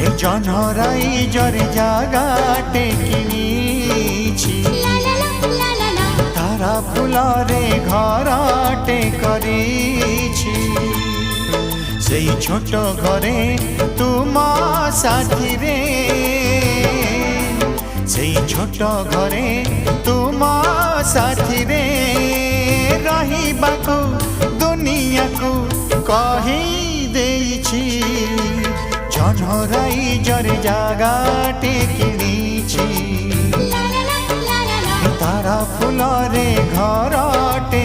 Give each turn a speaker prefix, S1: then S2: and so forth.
S1: এই জনরাই জরে জাগাটে কিনিছি তারা ফুলরে ঘরটে করিছি সেই ছোট ঘরে তুম সাথীরে সেই ছোট ঘরে তুম সাথীরে রহিবাকু দুনিয়াকু কহি দেইছি জনরাই জরে জাগাটে কিনিছি তারা ফুলরে ঘরটে